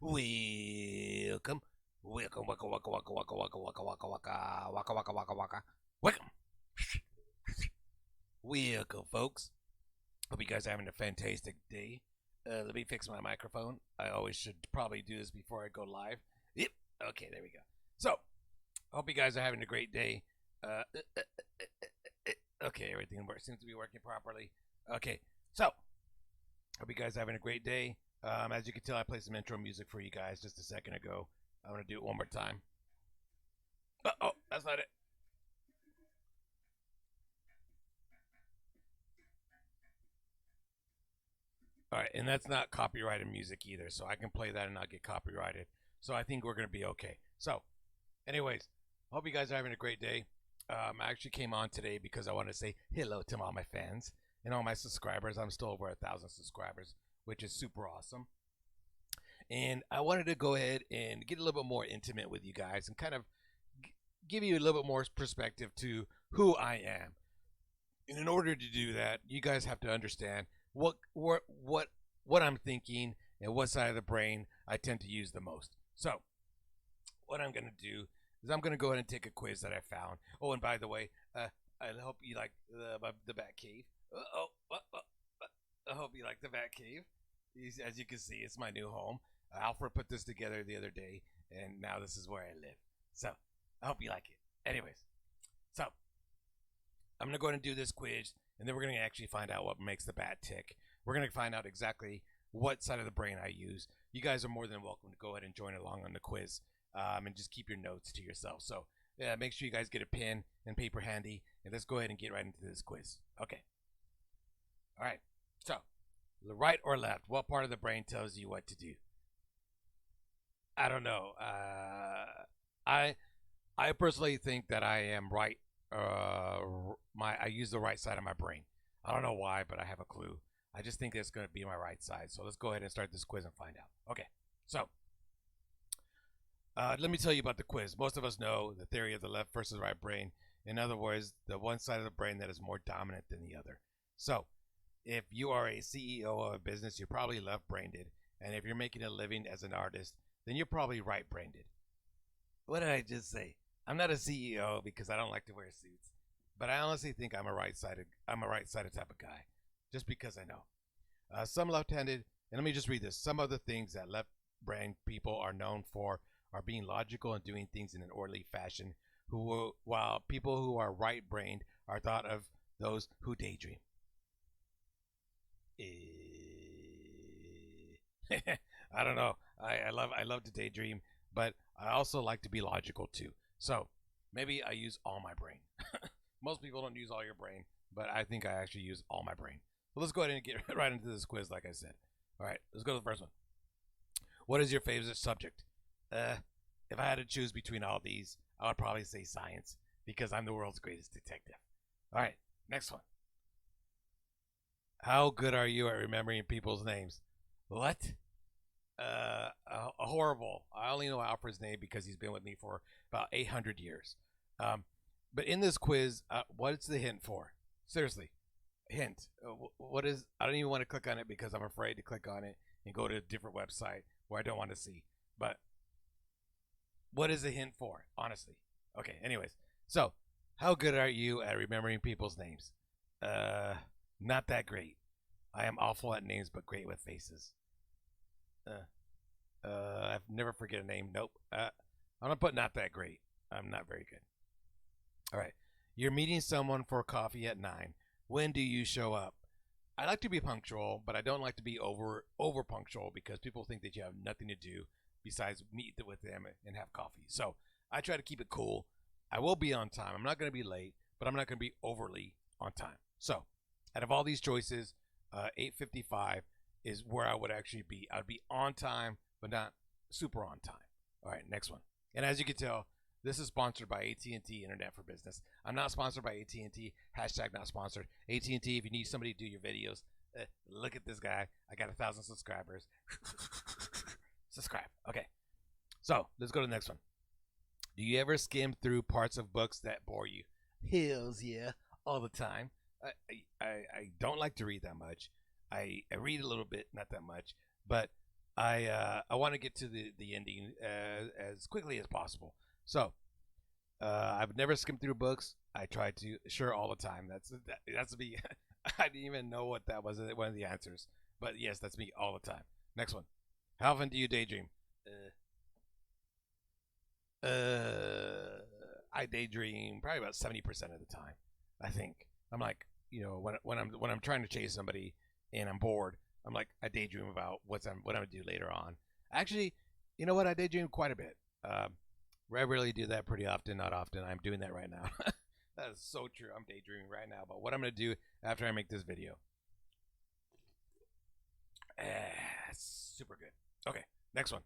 Welcome. Welcome, waka, waka, waka, waka, waka, waka, waka, waka, waka, waka, waka, waka. Welcome. Welcome, folks. Hope you guys are having a fantastic day. Let me fix my microphone. I always should probably do this before I go live. Yep. Okay, there we go. So, hope you guys are having a great day. Okay, everything seems to be working properly. Okay, so, hope you guys are having a great day. As you can tell, I played some intro music for you guys just a second ago. I'm going to do it one more time. Oh, that's not it. All right, and that's not copyrighted music either, so I can play that and not get copyrighted. So I think we're going to be okay. So, anyways, hope you guys are having a great day. I actually came on today because I want to say hello to all my fans and all my subscribers. I'm still over 1,000 subscribers, which is super awesome. And I wanted to go ahead and get a little bit more intimate with you guys and kind of give you a little bit more perspective to who I am. And in order to do that, you guys have to understand what I'm thinking and what side of the brain I tend to use the most. So, what I'm going to do is I'm going to go ahead and take a quiz that I found. Oh, and by the way, I hope you like the Bat Cave. I hope you like the Bat Cave. As you can see, it's my new home. Alfred put this together the other day, and now this is where I live. So, I hope you like it. Anyways, so I'm going to go ahead and do this quiz, and then we're going to actually find out what makes the bat tick. We're going to find out exactly what side of the brain I use. You guys are more than welcome to go ahead and join along on the quiz, and just keep your notes to yourself. So, yeah, make sure you guys get a pen and paper handy, and let's go ahead and get right into this quiz. Okay. All right. So, the right or left? What part of the brain tells you what to do? I don't know. I personally think that I am right. I use the right side of my brain. I don't know why, but I have a clue. I just think it's going to be my right side. So let's go ahead and start this quiz and find out. Okay. So let me tell you about the quiz. Most of us know the theory of the left versus right brain. In other words, the one side of the brain that is more dominant than the other. So if you are a CEO of a business, you're probably left-brained. And if you're making a living as an artist, then you're probably right-brained. What did I just say? I'm not a CEO because I don't like to wear suits, but I honestly think I'm a right-sided type of guy, just because I know. Some left-handed, and let me just read this. Some of the things that left-brained people are known for are being logical and doing things in an orderly fashion, while people who are right-brained are thought of those who daydream. I don't know. I love to daydream, but I also like to be logical too. So maybe I use all my brain. Most people don't use all your brain, but I think I actually use all my brain. So let's go ahead and get right into this quiz, like I said. All right, let's go to the first one. What is your favorite subject? If I had to choose between all these, I would probably say science because I'm the world's greatest detective. All right, next one. How good are you at remembering people's names? What? Horrible. I only know Alfred's name because he's been with me for about 800 years. But in this quiz, what's the hint for? Seriously, hint. What is? I don't even want to click on it because I'm afraid to click on it and go to a different website where I don't want to see. But what is the hint for? Honestly. Okay. Anyways, so how good are you at remembering people's names? Not that great. I am awful at names, but great with faces. I've never forget a name. Nope. I'm gonna put not that great. I'm not very good. All right. You're meeting someone for coffee at 9. When do you show up? I like to be punctual, but I don't like to be over punctual because people think that you have nothing to do besides meet with them and have coffee. So I try to keep it cool. I will be on time. I'm not going to be late, but I'm not going to be overly on time. So out of all these choices, 8:55 is where I would actually be. I'd be on time, but not super on time. All right, next one. And as you can tell, this is sponsored by AT&T Internet for Business. I'm not sponsored by AT&T. Hashtag not sponsored. AT&T, if you need somebody to do your videos, look at this guy. I got 1,000 subscribers. Subscribe. Okay. So let's go to the next one. Do you ever skim through parts of books that bore you? Hells yeah, all the time. I don't like to read that much. I read a little bit, not that much, but I want to get to the ending as quickly as possible. So I've never skimmed through books. I try to, sure, all the time. That's me. I didn't even know what that was. One of the answers, but yes, that's me all the time. Next one. How often do you daydream? I daydream probably about 70% of the time. I think I'm like, when I'm trying to chase somebody and I'm bored, I'm like, I daydream about what I'm gonna do later on. Actually, you know what? I daydream quite a bit. I really do that pretty often. Not often. I'm doing that right now. That is so true. I'm daydreaming right now about what I'm gonna do after I make this video. Super good. Okay, next one.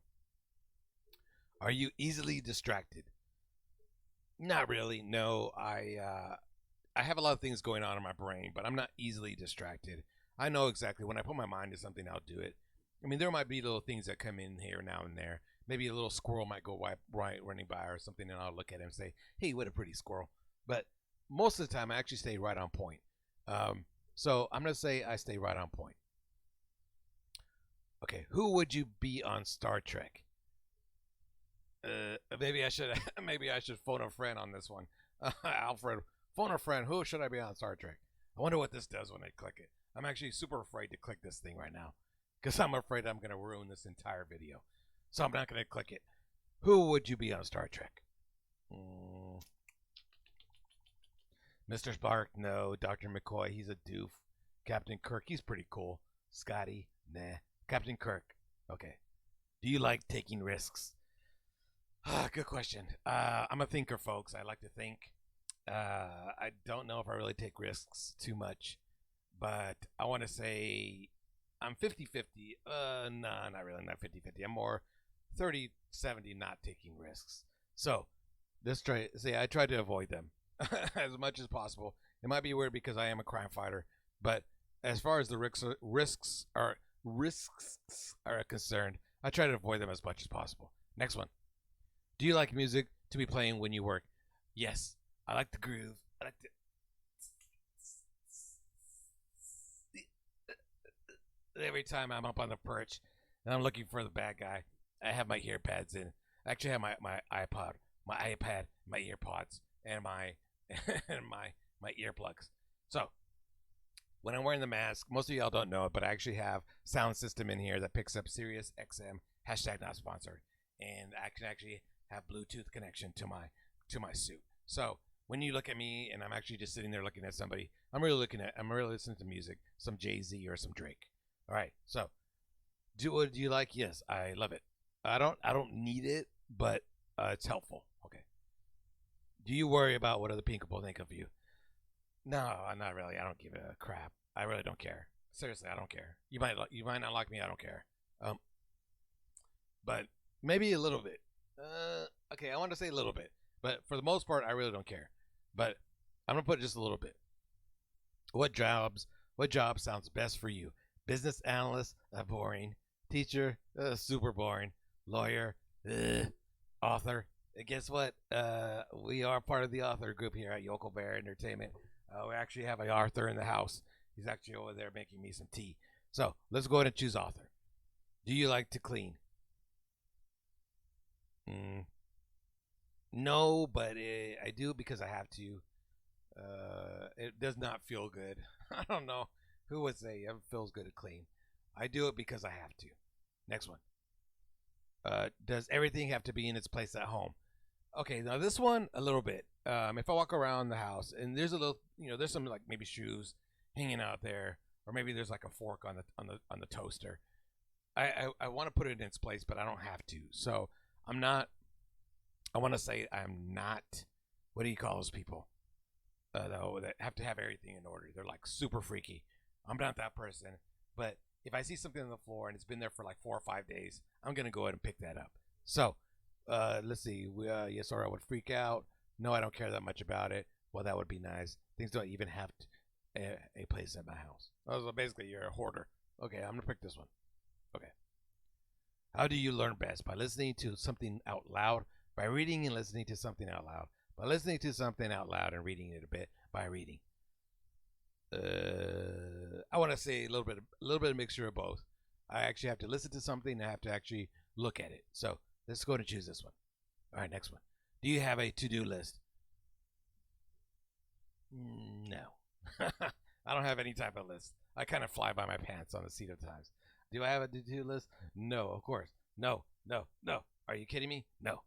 Are you easily distracted? Not really. No, I have a lot of things going on in my brain, but I'm not easily distracted. I know exactly when I put my mind to something, I'll do it. I mean, there might be little things that come in here now and there. Maybe a little squirrel might go right running by or something, and I'll look at him and say, "Hey, what a pretty squirrel." But most of the time, I actually stay right on point. So I'm gonna say I stay right on point. Okay, who would you be on Star Trek? Maybe I should maybe I should phone a friend on this one. Alfred, phone a friend. Who should I be on Star Trek? I wonder what this does when I click it. I'm actually super afraid to click this thing right now because I'm afraid I'm going to ruin this entire video. So I'm not going to click it. Who would you be on Star Trek? Mr. Spark, no. Dr. McCoy, he's a doof. Captain Kirk, he's pretty cool. Scotty, nah. Captain Kirk, okay. Do you like taking risks? Good question. I'm a thinker, folks. I like to think. I don't know if I really take risks too much, but I want to say I'm 50-50. Nah, not really. Not 50-50. I'm more 30-70 not taking risks. So I try to avoid them as much as possible. It might be weird because I am a crime fighter, but as far as the risks are concerned, I try to avoid them as much as possible. Next one. Do you like music to be playing when you work? Yes. I like the groove. I like the... Every time I'm up on the perch and I'm looking for the bad guy, I have my earpads in. I actually have my iPad, my earpods, and my and my earplugs. So when I'm wearing the mask, most of y'all don't know it, but I actually have sound system in here that picks up Sirius XM # not sponsored, and I can actually have Bluetooth connection to my suit. So when you look at me and I'm actually just sitting there looking at somebody, I'm really listening to music, some Jay-Z or some Drake. All right. So what do you like? Yes, I love it. I don't need it, but it's helpful. Okay. Do you worry about what other people think of you? No, not really. I don't give a crap. I really don't care. Seriously, I don't care. You might not like me. I don't care. But maybe a little bit. Okay, I want to say a little bit, but for the most part, I really don't care. But I'm gonna put just a little bit. What job sounds best for you? Business analyst, boring. Teacher, super boring. Lawyer, author. Guess what? We are part of the author group here at Yokel Bear Entertainment. We actually have an author in the house. He's actually over there making me some tea. So let's go ahead and choose author. Do you like to clean? No, but I do because I have to. It does not feel good. I don't know who would say it feels good to clean. I do it because I have to. Next one. Does everything have to be in its place at home? Okay, now this one a little bit. If I walk around the house and there's a little, there's some like maybe shoes hanging out there, or maybe there's like a fork on the toaster. I want to put it in its place, but I don't have to. So I'm not. I want to say I'm not. What do you call those people? Though that have to have everything in order. They're like super freaky. I'm not that person. But if I see something on the floor and it's been there for like 4 or 5 days, I'm gonna go ahead and pick that up. So let's see. Yes, or I would freak out. No, I don't care that much about it. Well, that would be nice. Things don't even have a place in my house. Oh, so basically, you're a hoarder. Okay, I'm gonna pick this one. Okay. How do you learn best? By listening to something out loud, by reading and listening to something out loud, by listening to something out loud and reading it a bit, by reading. I want to say a little bit of mixture of both. I actually have to listen to something and I have to actually look at it. So let's go and choose this one. All right, next one. Do you have a to-do list? No. I don't have any type of list. I kind of fly by my pants on the seat of times. Do I have a to-do list? No, of course. No, no, no. Are you kidding me? No.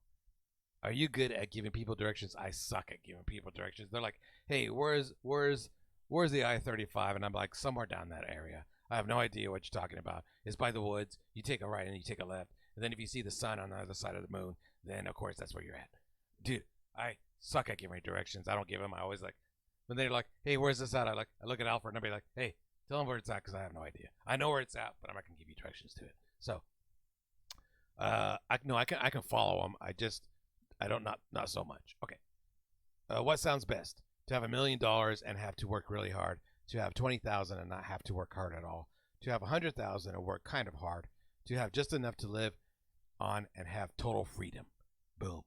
Are you good at giving people directions? I suck at giving people directions. They're like, "Hey, where's the I-35?" And I'm like, "Somewhere down that area." I have no idea what you're talking about. It's by the woods. You take a right and you take a left. And then if you see the sun on the other side of the moon, then of course that's where you're at. Dude, I suck at giving directions. I don't give them. I always like, when they're like, "Hey, where's this at?" I look at Alfred and I'll be like, "Hey, tell them where it's at," because I have no idea. I know where it's at, but I'm not gonna give you directions to it. So, I can follow them. I don't not so much. Okay. What sounds best? To have $1,000,000 and have to work really hard. To have 20,000 and not have to work hard at all. To have 100,000 and work kind of hard. To have just enough to live on and have total freedom. Boom.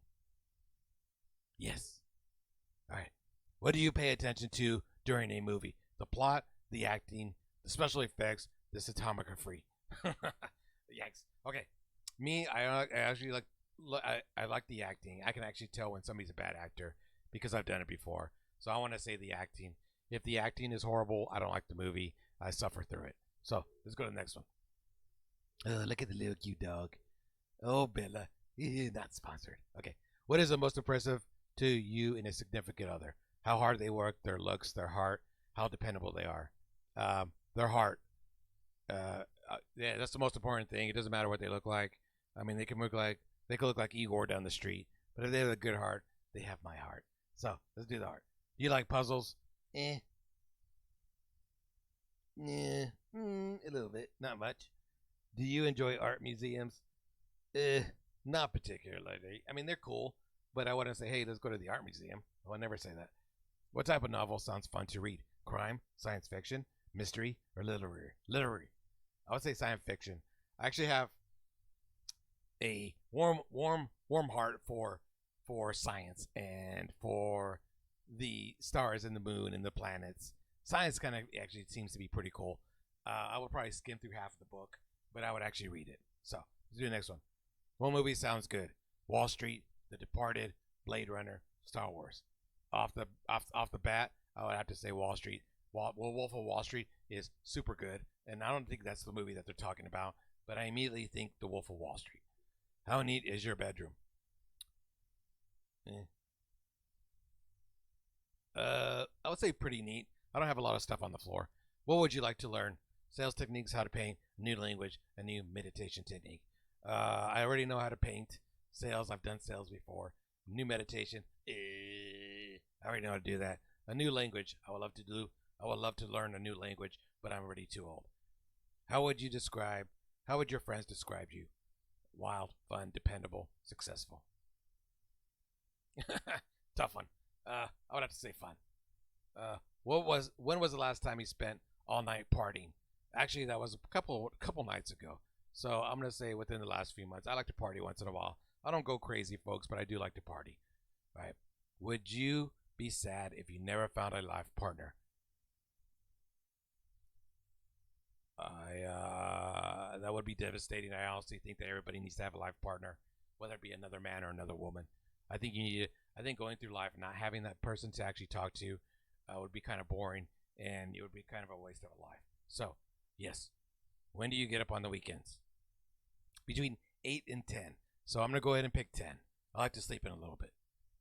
Yes. All right. What do you pay attention to during a movie? The plot, the acting, the special effects, the cinematography. Yikes. Okay. Me, I actually like. I like the acting. I can actually tell when somebody's a bad actor because I've done it before. So I want to say the acting. If the acting is horrible, I don't like the movie. I suffer through it. So let's go to the next one. Oh, look at the little cute dog. Oh, Bella. Not sponsored. Okay. What is the most impressive to you in a significant other? How hard they work, their looks, their heart, how dependable they are. Their heart. Yeah, that's the most important thing. It doesn't matter what they look like. I mean, they can look like Igor down the street, but if they have a good heart, they have my heart. So let's do the heart. Do you like puzzles? A little bit, not much. Do you enjoy art museums? Not particularly. I mean, they're cool, but I wouldn't say, "Hey, let's go to the art museum." I would never say that. What type of novel sounds fun to read? Crime, science fiction, mystery, or literary? Literary. I would say science fiction. I actually have a warm heart for science and for the stars and the moon and the planets. Science kind of actually seems to be pretty cool. I would probably skim through half of the book, but I would actually read it. So let's do the next one. What movie sounds good? Wall Street, The Departed, Blade Runner, Star Wars. Off the bat, I would have to say Wall Street. Wolf of Wall Street is super good, and I don't think that's the movie that they're talking about, but I immediately think The Wolf of Wall Street. How neat is your bedroom? I would say pretty neat. I don't have a lot of stuff on the floor. What would you like to learn? Sales techniques, how to paint, a new language, a new meditation technique. I already know how to paint. Sales, I've done sales before. New meditation, I already know how to do that. A new language, I would love to learn a new language, but I'm already too old. How would your friends describe you? Wild, fun, dependable, successful. Tough one. I would have to say fun. When was the last time you spent all night partying? Actually, that was a couple nights ago. So I'm gonna say within the last few months. I like to party once in a while. I don't go crazy, folks, but I do like to party. Right? Would you be sad if you never found a life partner? That would be devastating. I honestly think that everybody needs to have a life partner, whether it be another man or another woman. I think you need. I think going through life not having that person to actually talk to would be kind of boring, and it would be kind of a waste of a life. So, yes. When do you get up on the weekends? Between 8 and 10. So I'm gonna go ahead and pick 10. I like to sleep in a little bit.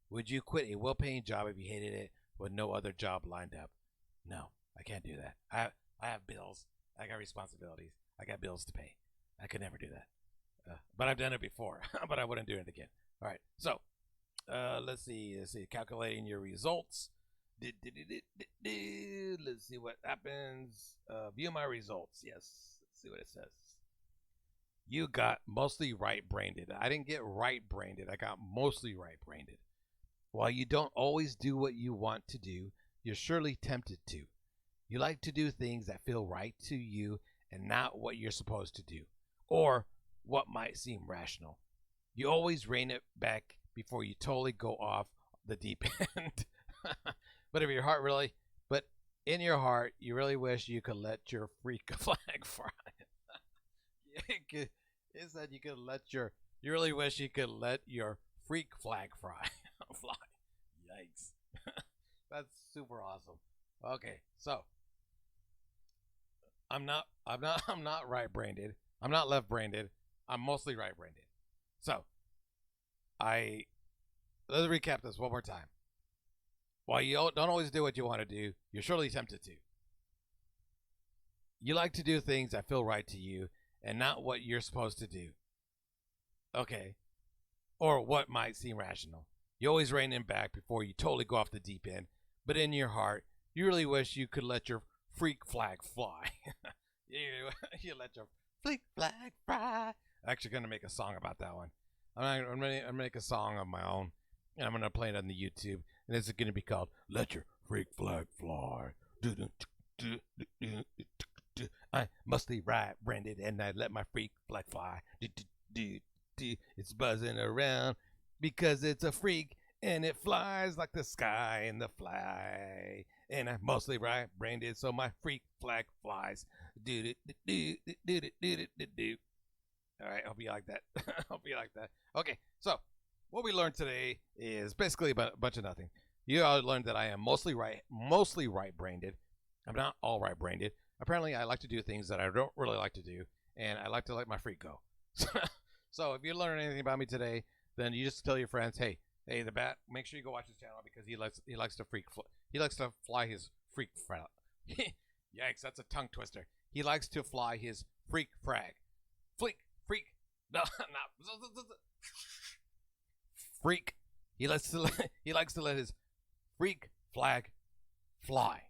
Would you quit a well-paying job if you hated it with no other job lined up? No, I can't do that. I have bills. I got responsibilities. I got bills to pay. I could never do that. But I've done it before, but I wouldn't do it again. All right. So let's see. Calculating your results. Let's see what happens. View my results. Yes. Let's see what it says. You got mostly right-brained. I didn't get right-brained. I got mostly right-brained. While you don't always do what you want to do, you're surely tempted to. You like to do things that feel right to you and not what you're supposed to do, or what might seem rational. You always rein it back before you totally go off the deep end. But in your heart, you really wish you could let your freak flag fly. It said you could let your. You really wish you could let your freak flag fly. Yikes! That's super awesome. Okay, so I'm not right-brained. I'm not left-brained. I'm mostly right-brained. So I let's recap this one more time. While you don't always do what you want to do, you're surely tempted to. You like to do things that feel right to you and not what you're supposed to do. Okay. Or what might seem rational. You always rein in back before you totally go off the deep end, but in your heart, you really wish you could let your freak flag fly. you let your freak flag fly. I'm actually going to make a song about that one. I'm going to make a song of my own, and I'm going to play it on the YouTube, and it's going to be called "Let Your Freak Flag Fly." I'm mostly right-brained, and I let my freak flag fly. It's buzzing around because it's a freak, and it flies like the sky and the fly. And I'm mostly right-brained, so my freak flag flies. All right, hope you like that. Hope you like that. Okay, so what we learned today is basically about a bunch of nothing. You all learned that I am mostly right-brained. I'm not all right-brained. Apparently, I like to do things that I don't really like to do, and I like to let my freak go. So if you learn anything about me today, then you just tell your friends, hey, the bat, make sure you go watch his channel because he likes to fly his freak frag. Yikes, that's a tongue twister. He likes to fly his freak frag. Freak. No, not freak. He likes to let his freak flag fly.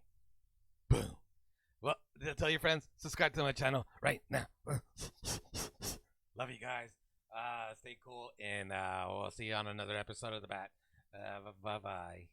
Boom. Well, tell your friends, subscribe to my channel right now. Love you guys. Stay cool, and we'll see you on another episode of The Bat. Bye-bye.